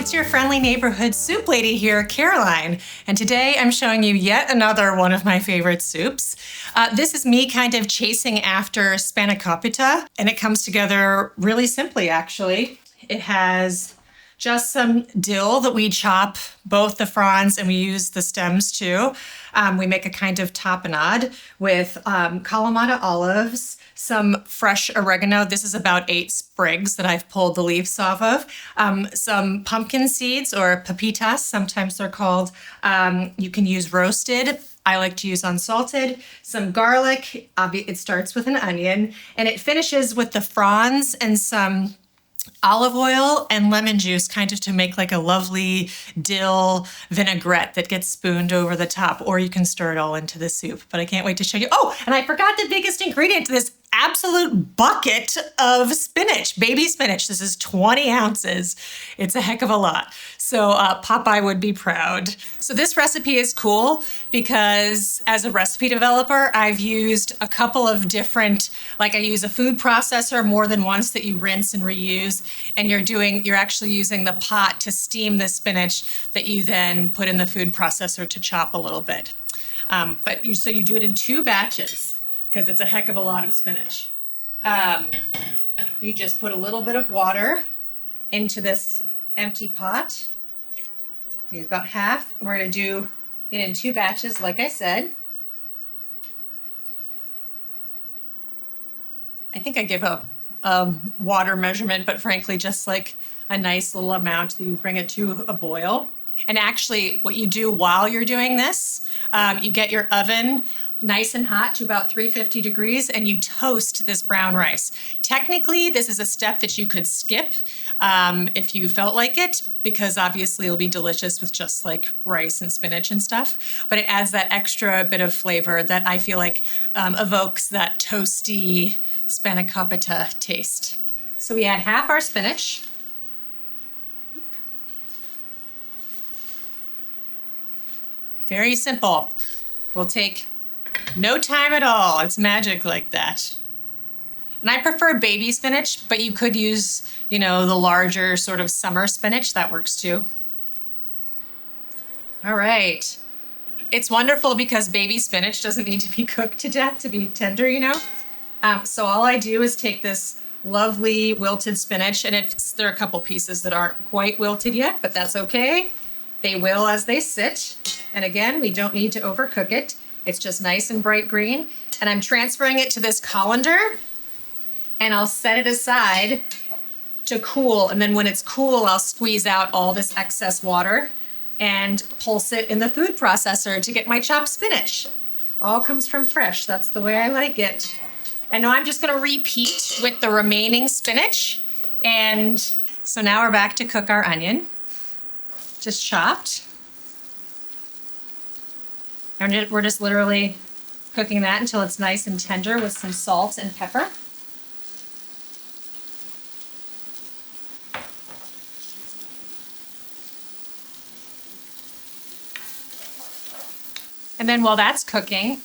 it's your friendly neighborhood soup lady here, Caroline. And today I'm showing you yet another one of my favorite soups. This is me kind of chasing after spanakopita, and it comes together really simply, actually. It has just some dill that we chop both the fronds and we use the stems too. We make a kind of tapenade with Kalamata olives, some fresh oregano. This is about 8 sprigs that I've pulled the leaves off of. Some pumpkin seeds, or pepitas, sometimes they're called. You can use roasted. I like to use unsalted. Some garlic. It starts with an onion, and it finishes with the fronds and some olive oil and lemon juice, kind of to make like a lovely dill vinaigrette that gets spooned over the top, or you can stir it all into the soup. But I can't wait to show you. Oh, and I forgot the biggest ingredient to this absolute bucket of spinach, baby spinach. This is 20 ounces. It's a heck of a lot. So Popeye would be proud. So this recipe is cool because as a recipe developer, I've used a couple of different, like I use a food processor more than once that you rinse and reuse. And you're actually using the pot to steam the spinach that you then put in the food processor to chop a little bit. So you do it in 2 batches, because it's a heck of a lot of spinach. You just put a little bit of water into this empty pot. Use about half. We're going to do it in 2 batches, like I said. I think I give a water measurement, but frankly, just like a nice little amount that you bring it to a boil. And actually, what you do while you're doing this, you get your oven nice and hot to about 350 degrees, and you toast this brown rice. Technically, this is a step that you could skip if you felt like it, because obviously it'll be delicious with just like rice and spinach and stuff. But it adds that extra bit of flavor that I feel like evokes that toasty spanakopita taste. So we add half our spinach. Very simple. We'll take no time at all. It's magic like that. And I prefer baby spinach, but you could use, the larger sort of summer spinach. That works too. All right. It's wonderful because baby spinach doesn't need to be cooked to death to be tender, So all I do is take this lovely wilted spinach, and there are a couple pieces that aren't quite wilted yet, but that's okay. They will as they sit. And again, we don't need to overcook it. It's just nice and bright green. And I'm transferring it to this colander, and I'll set it aside to cool. And then when it's cool, I'll squeeze out all this excess water and pulse it in the food processor to get my chopped spinach. All comes from fresh. That's the way I like it. And now I'm just gonna repeat with the remaining spinach. And so now we're back to cook our onion, just chopped. And we're just literally cooking that until it's nice and tender with some salt and pepper. And then while that's cooking,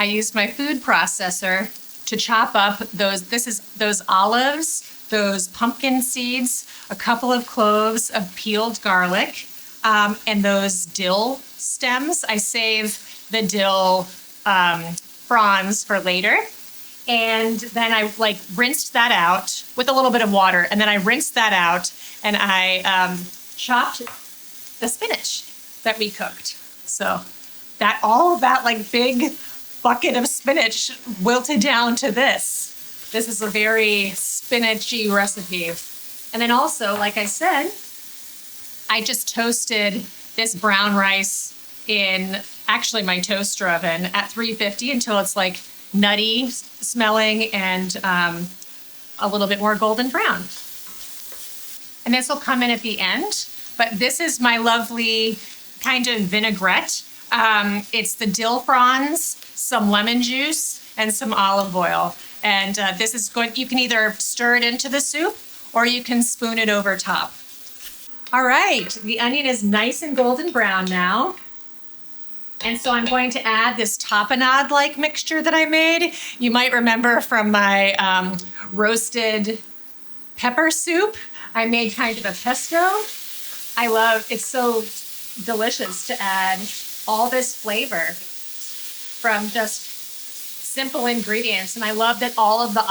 I used my food processor to chop up those olives, those pumpkin seeds, a couple of cloves of peeled garlic, and those dill stems. I save the dill fronds for later. And then I rinsed that out with a little bit of water. And then I rinsed that out, and I chopped the spinach that we cooked. So all of that big bucket of spinach wilted down to this. This is a very spinachy recipe. And then also, like I said, I just toasted this brown rice in actually my toaster oven at 350 until it's nutty smelling and a little bit more golden brown. And this will come in at the end, but this is my lovely kind of vinaigrette. It's the dill fronds, some lemon juice, and some olive oil. And this is you can either stir it into the soup or you can spoon it over top. All right, the onion is nice and golden brown now. And so I'm going to add this tapenade-like mixture that I made. You might remember from my roasted pepper soup. I made kind of a pesto. It's so delicious to add all this flavor from just simple ingredients. And I love that all of the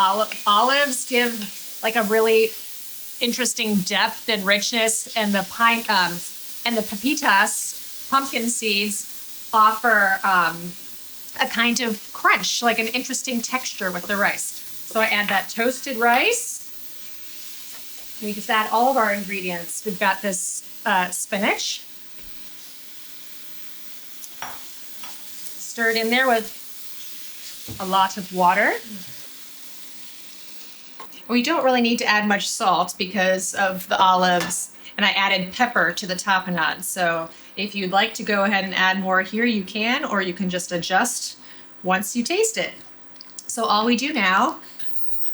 olives give like a really interesting depth and richness, and the and the pepitas, pumpkin seeds, offer a kind of crunch, like an interesting texture with the rice. So I add that toasted rice. We just add all of our ingredients. We've got this spinach. Stir it in there with a lot of water. We don't really need to add much salt because of the olives, and I added pepper to the tapenade. So if you'd like to go ahead and add more here, you can, or you can just adjust once you taste it. So all we do now,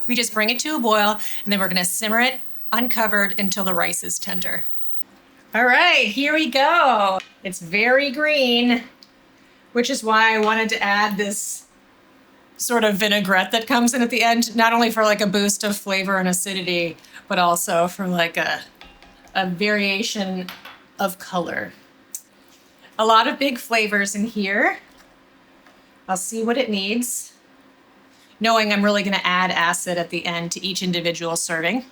we just bring it to a boil, and then we're gonna simmer it uncovered until the rice is tender. All right, here we go. It's very green, which is why I wanted to add this sort of vinaigrette that comes in at the end, not only for like a boost of flavor and acidity, but also for like a variation of color. A lot of big flavors in here. I'll see what it needs, knowing I'm really gonna add acid at the end to each individual serving.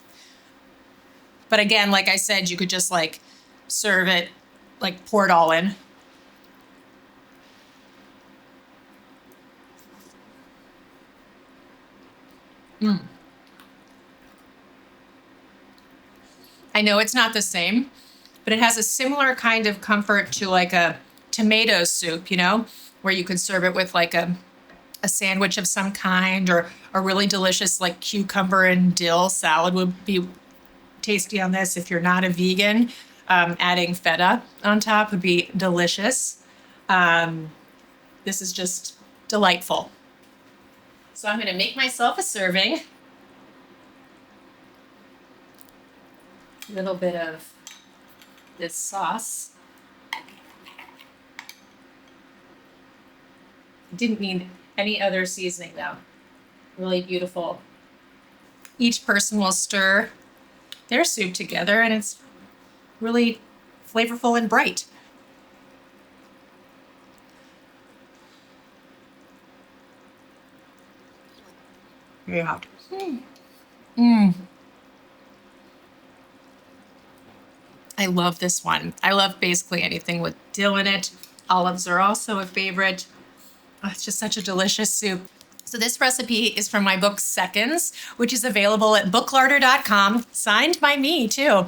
But again, like I said, you could just like serve it, like pour it all in. I know it's not the same, but it has a similar kind of comfort to like a tomato soup, you know, where you could serve it with like a sandwich of some kind, or a really delicious like cucumber and dill salad would be tasty on this. If you're not a vegan, adding feta on top would be delicious. This is just delightful. So I'm gonna make myself a serving. A little bit of this sauce. Didn't need any other seasoning though. Really beautiful. Each person will stir their soup together, and it's really flavorful and bright. Yeah. I love this one. I love basically anything with dill in it. Olives are also a favorite. Oh, it's just such a delicious soup. So this recipe is from my book Seconds, which is available at booklarder.com, signed by me too.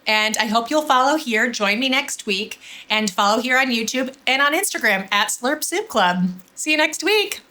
And I hope you'll follow here, join me next week, and follow here on YouTube and on Instagram at Slurp Soup Club. See you next week.